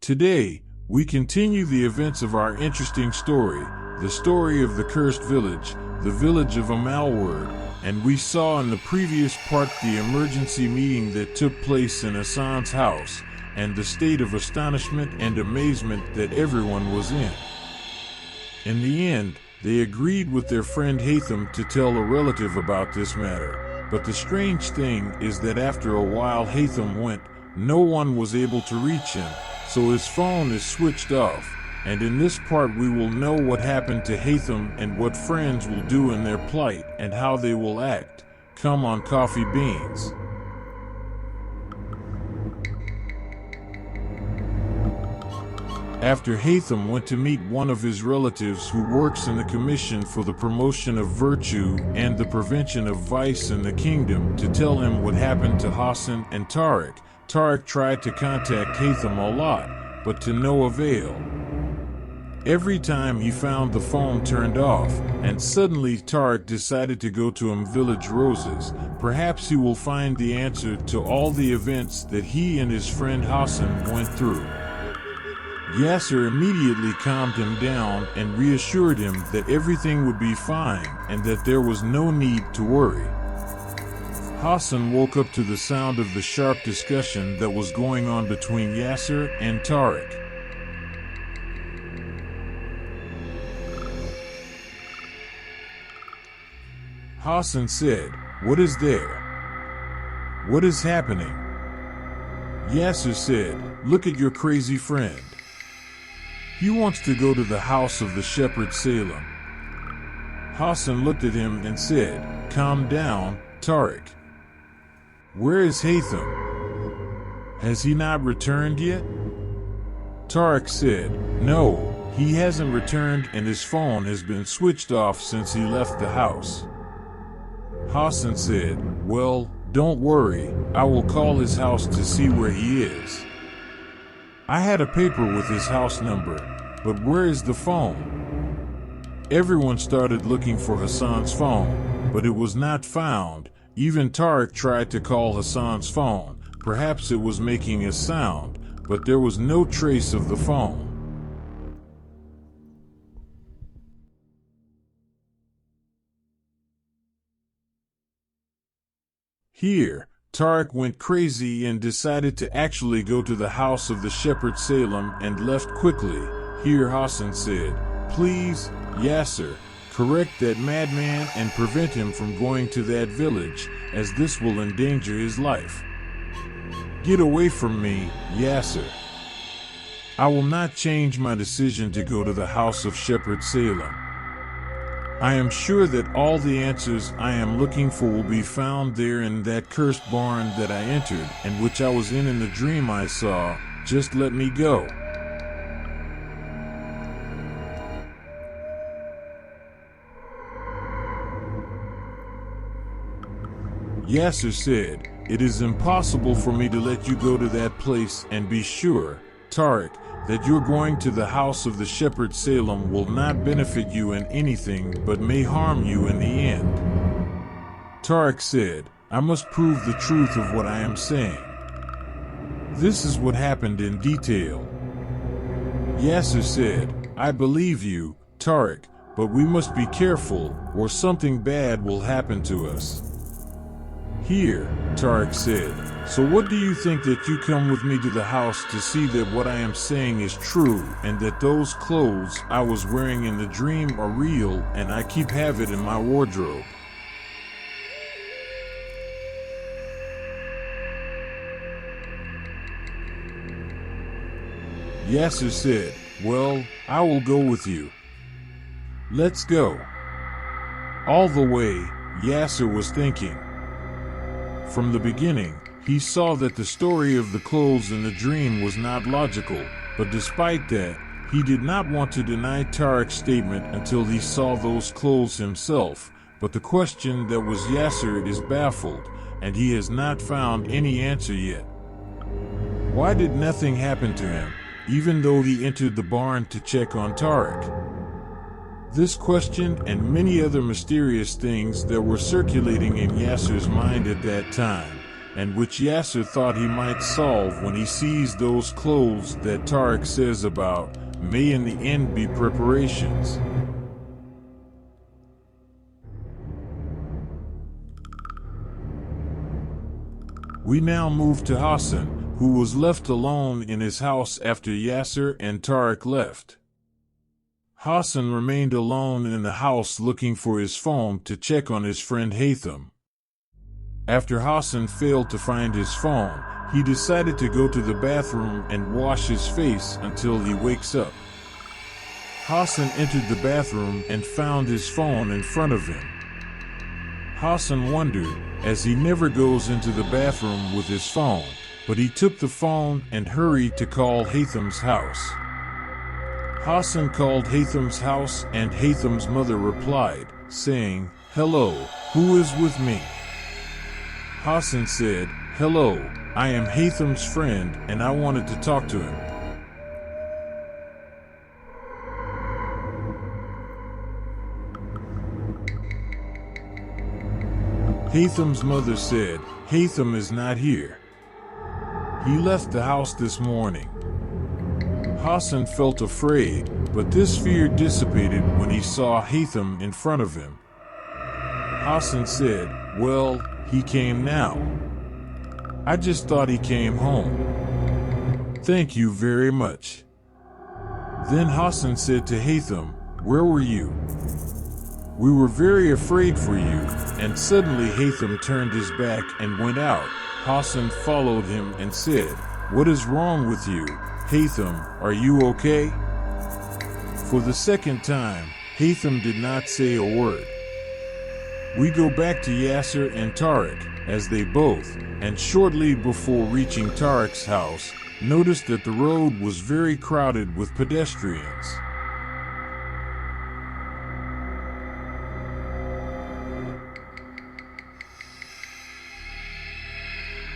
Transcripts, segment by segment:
Today, we continue the events of our interesting story, the story of the cursed village, the village of Amalward, and we saw in the previous part the emergency meeting that took place in Hassan's house, and the state of astonishment and amazement that everyone was in. In the end, they agreed with their friend Haytham to tell a relative about this matter, but the strange thing is that after a while Haytham went, no one was able to reach him, so his phone is switched off, and in this part we will know what happened to Haytham and what friends will do in their plight and how they will act. Come on Coffee Beans. After Haytham went to meet one of his relatives who works in the Commission for the Promotion of Virtue and the Prevention of Vice in the Kingdom to tell him what happened to Hassan and Tariq, Tariq tried to contact Haytham a lot, but to no avail. Every time he found the phone turned off, and suddenly Tariq decided to go to Village Roses. Perhaps he will find the answer to all the events that he and his friend Hassan went through. Yasser immediately calmed him down and reassured him that everything would be fine and that there was no need to worry. Hassan woke up to the sound of the sharp discussion that was going on between Yasser and Tariq. Hassan said, "What is there? What is happening?" Yasser said, "Look at your crazy friend. He wants to go to the house of the shepherd Salem." Hassan looked at him and said, "Calm down, Tariq. Where is Haytham? Has he not returned yet?" Tariq said, "No, he hasn't returned and his phone has been switched off since he left the house." Hassan said, "Well, don't worry, I will call his house to see where he is. I had a paper with his house number, but where is the phone?" Everyone started looking for Hassan's phone, but it was not found. Even Tariq tried to call Hassan's phone. Perhaps it was making a sound, but there was no trace of the phone. Here, Tariq went crazy and decided to actually go to the house of the shepherd Salem and left quickly. Here Hassan said, "Please, Yasser, correct that madman and prevent him from going to that village, as this will endanger his life. Get away from me, Yasser. I will not change my decision to go to the house of shepherd Salem. I am sure that all the answers I am looking for will be found there in that cursed barn that I entered and which I was in the dream I saw. Just let me go." Yasser said, "It is impossible for me to let you go to that place, and be sure, Tariq, that your going to the house of the shepherd Salem will not benefit you in anything but may harm you in the end." Tariq said, "I must prove the truth of what I am saying. This is what happened in detail." Yasser said, "I believe you, Tariq, but we must be careful, or something bad will happen to us." Here, Tariq said, "So what do you think that you come with me to the house to see that what I am saying is true and that those clothes I was wearing in the dream are real and I have it in my wardrobe?" Yasser said, "Well, I will go with you. Let's go." All the way, Yasser was thinking. From the beginning, he saw that the story of the clothes in the dream was not logical, but despite that, he did not want to deny Tariq's statement until he saw those clothes himself. But the question that was Yasser is baffled, and he has not found any answer yet. Why did nothing happen to him, even though he entered the barn to check on Tariq? This question and many other mysterious things that were circulating in Yasser's mind at that time and which Yasser thought he might solve when he sees those clothes that Tarek says about may in the end be preparations. We now move to Hassan, who was left alone in his house after Yasser and Tarek left. Hassan remained alone in the house looking for his phone to check on his friend Haytham. After Hassan failed to find his phone, he decided to go to the bathroom and wash his face until he wakes up. Hassan entered the bathroom and found his phone in front of him. Hassan wondered, as he never goes into the bathroom with his phone, but he took the phone and hurried to call Haytham's house. Hassan called Haytham's house and Haytham's mother replied, saying, "Hello, who is with me?" Hassan said, "Hello, I am Haytham's friend and I wanted to talk to him." Haytham's mother said, "Haytham is not here. He left the house this morning." Hassan felt afraid, but this fear dissipated when he saw Haytham in front of him. Hassan said, "Well, he came now. I just thought he came home. Thank you very much." Then Hassan said to Haytham, "Where were you? We were very afraid for you," and suddenly Haytham turned his back and went out. Hassan followed him and said, "What is wrong with you, Haytham? Are you okay?" For the second time, Haytham did not say a word. We go back to Yasser and Tarek, as they both, and shortly before reaching Tarek's house, noticed that the road was very crowded with pedestrians.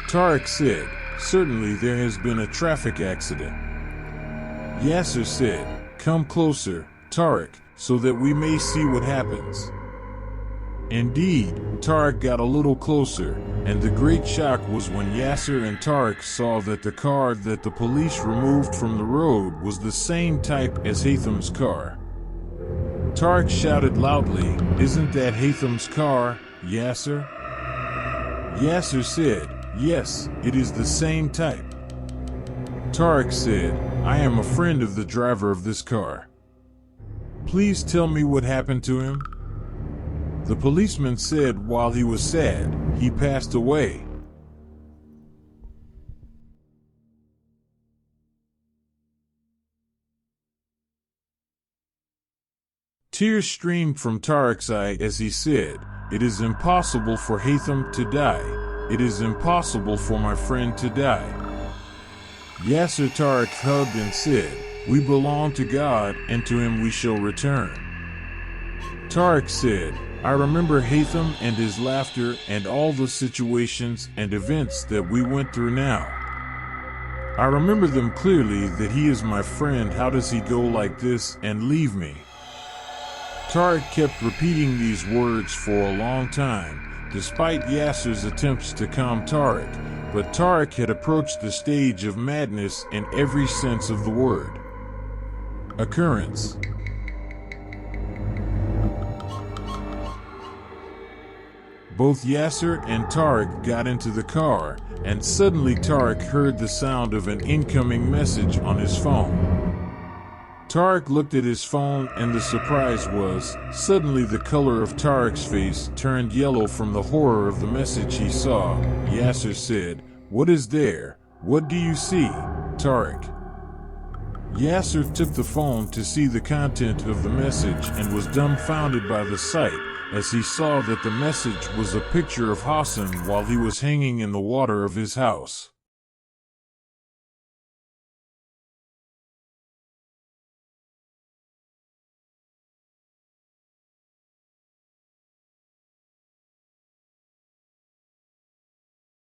Tarek said, "Certainly there has been a traffic accident." Yasser said, "Come closer, Tarek, so that we may see what happens." Indeed, Tarek got a little closer, and the great shock was when Yasser and Tarek saw that the car that the police removed from the road was the same type as Haytham's car. Tarek shouted loudly, "Isn't that Haytham's car, Yasser?" Yasser said, "Yes, it is the same type." Tarek said, "I am a friend of the driver of this car. Please tell me what happened to him." The policeman said while he was sad, he passed away. Tears streamed from Tarek's eye as he said, "It is impossible for Haytham to die. It is impossible for my friend to die." Yasser Tarek hugged and said, "We belong to God, and to him we shall return." Tarek said, "I remember Haytham and his laughter and all the situations and events that we went through now. I remember them clearly that he is my friend. How does he go like this and leave me?" Tarek kept repeating these words for a long time, despite Yasser's attempts to calm Tarek, but Tarek had approached the stage of madness in every sense of the word. Occurrence. Both Yasser and Tarek got into the car, and suddenly Tarek heard the sound of an incoming message on his phone. Tarek looked at his phone, and the surprise was, suddenly the color of Tarek's face turned yellow from the horror of the message he saw. Yasser said, "What is there? What do you see, Tarek?" Yasser took the phone to see the content of the message and was dumbfounded by the sight, as he saw that the message was a picture of Hassan while he was hanging in the water of his house.